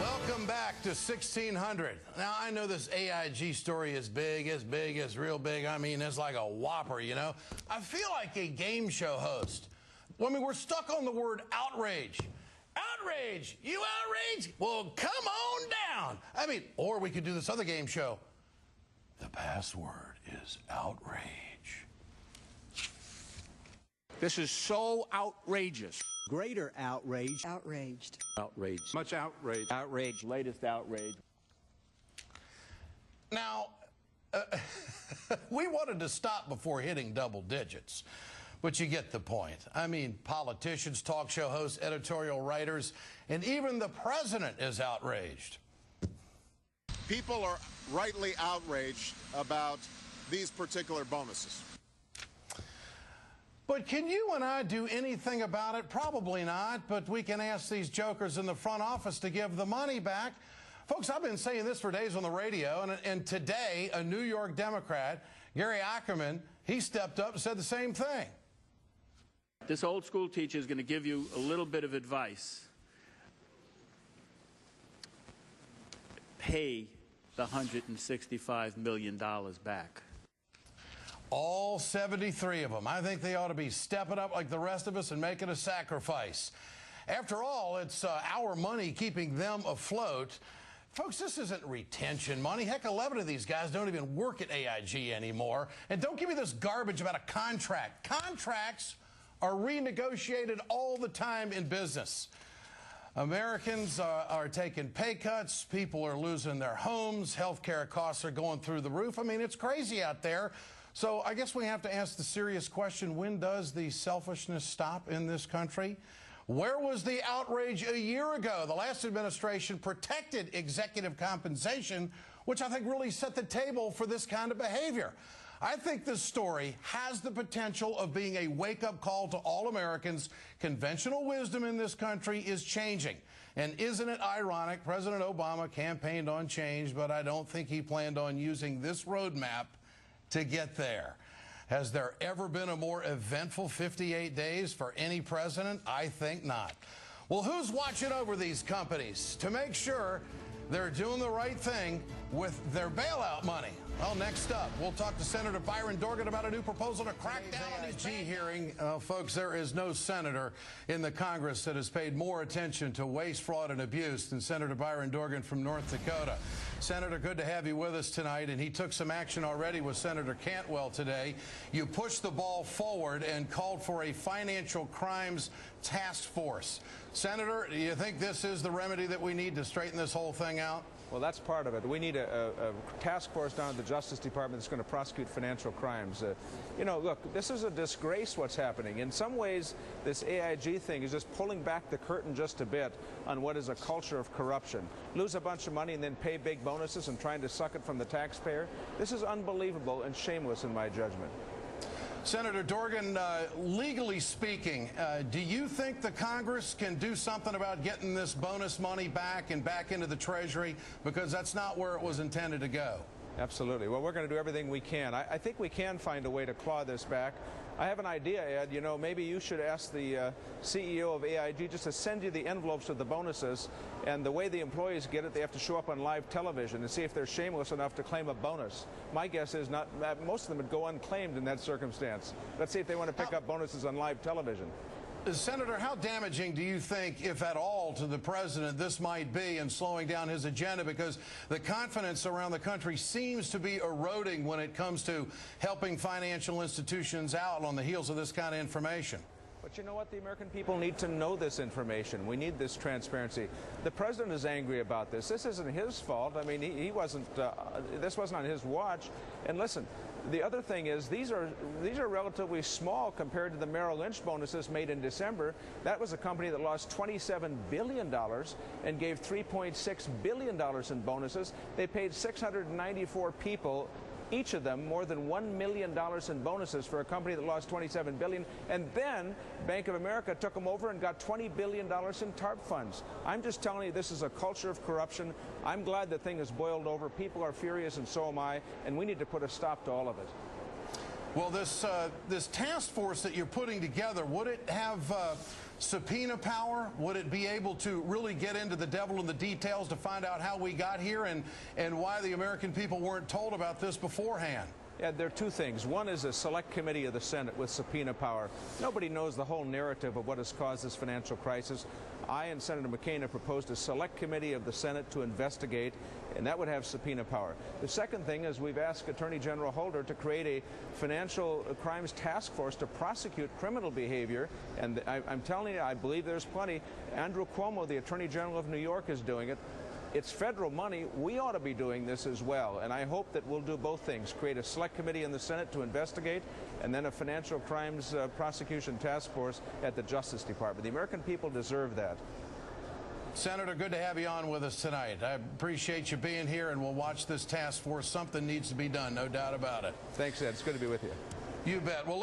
Welcome back to 1600. Now, I know this AIG story is big, it's real big. I mean, it's like a whopper, you know? I feel like a game show host. I mean, we're stuck on the word outrage. Outrage! You outrage? Well, come on down. I mean, or we could do this other game show. The password is outrage. This is so outrageous. Greater outrage. Outraged. Outrage. Much outrage. Outrage. Latest outrage. Now, we wanted to stop before hitting double digits, but you get the point. I mean, politicians, talk show hosts, editorial writers, and even the president is outraged. People are rightly outraged about these particular bonuses. But can you and I do anything about it? Probably not, but we can ask these jokers in the front office to give the money back. Folks, I've been saying this for days on the radio, and today a New York Democrat, Gary Ackerman, he stepped up and said the same thing. This old school teacher is going to give you a little bit of advice. Pay the $165 million back. All 73 of them. I think they ought to be stepping up like the rest of us and making a sacrifice. After all, it's our money keeping them afloat. Folks, this isn't retention money. Heck, 11 of these guys don't even work at AIG anymore. And don't give me this garbage about a contract. Contracts are renegotiated all the time in business. Americans are taking pay cuts. People are losing their homes. Healthcare costs are going through the roof. I mean, it's crazy out there. So I guess we have to ask the serious question, when does the selfishness stop in this country? Where was the outrage a year ago? The last administration protected executive compensation, which I think really set the table for this kind of behavior. I think this story has the potential of being a wake-up call to all Americans. Conventional wisdom in this country is changing. And isn't it ironic, President Obama campaigned on change, but I don't think he planned on using this roadmap to get there. Has there ever been a more eventful 58 days for any president? I think not. Well, who's watching over these companies to make sure they're doing the right thing with their bailout money? Well, next up, we'll talk to Senator Byron Dorgan about a new proposal to crack down on his AIG hearing. Folks, there is no senator in the Congress that has paid more attention to waste, fraud, and abuse than Senator Byron Dorgan from North Dakota. Senator, good to have you with us tonight, and he took some action already with Senator Cantwell today. You pushed the ball forward and called for a financial crimes task force. Senator, do you think this is the remedy that we need to straighten this whole thing out? Well, that's part of it. We need a task force down at the Justice Department that's going to prosecute financial crimes. You know, look, this is a disgrace what's happening. In some ways, this AIG thing is just pulling back the curtain just a bit on what is a culture of corruption. Lose a bunch of money and then pay big bonuses and trying to suck it from the taxpayer. This is unbelievable and shameless in my judgment. Senator Dorgan, legally speaking, do you think the Congress can do something about getting this bonus money back and back into the Treasury? Because that's not where it was intended to go. Absolutely. Well, we're going to do everything we can. I think we can find a way to claw this back. I have an idea, Ed. You know, maybe you should ask the CEO of AIG just to send you the envelopes of the bonuses, and the way the employees get it, they have to show up on live television and see if they're shameless enough to claim a bonus. My guess is not. Most of them would go unclaimed in that circumstance. Let's see if they want to pick up bonuses on live television. Senator, how damaging do you think, if at all, to the president this might be in slowing down his agenda? Because the confidence around the country seems to be eroding when it comes to helping financial institutions out on the heels of this kind of information. But you know what? The American people need to know this information. We need this transparency. The president is angry about this. This isn't his fault. I mean, he wasn't. This wasn't on his watch. And listen, the other thing is these are relatively small compared to the Merrill Lynch bonuses made in December. That was a company that lost $27 billion and gave $3.6 billion in bonuses. They paid 694 people, each of them, more than $1 million in bonuses for a company that lost $27 billion. And then Bank of America took them over and got $20 billion in TARP funds. I'm just telling you, this is a culture of corruption. I'm glad the thing has boiled over. People are furious, and so am I, and we need to put a stop to all of it. Well, this task force that you're putting together, would it have subpoena power? Would it be able to really get into the devil in the details to find out how we got here and why the American people weren't told about this beforehand? Yeah, there are two things. One is a select committee of the Senate with subpoena power. Nobody knows the whole narrative of what has caused this financial crisis. I and Senator McCain have proposed a select committee of the Senate to investigate, and that would have subpoena power. The second thing is we've asked Attorney General Holder to create a financial crimes task force to prosecute criminal behavior, and I'm telling you, I believe there's plenty. Andrew Cuomo, the Attorney General of New York, is doing it. It's federal money. We ought to be doing this as well. And I hope that we'll do both things, create a select committee in the Senate to investigate, and then a financial crimes prosecution task force at the Justice Department. The American people deserve that. Senator, good to have you on with us tonight. I appreciate you being here, and we'll watch this task force. Something needs to be done, no doubt about it. Thanks, Ed. It's good to be with you. You bet. Well,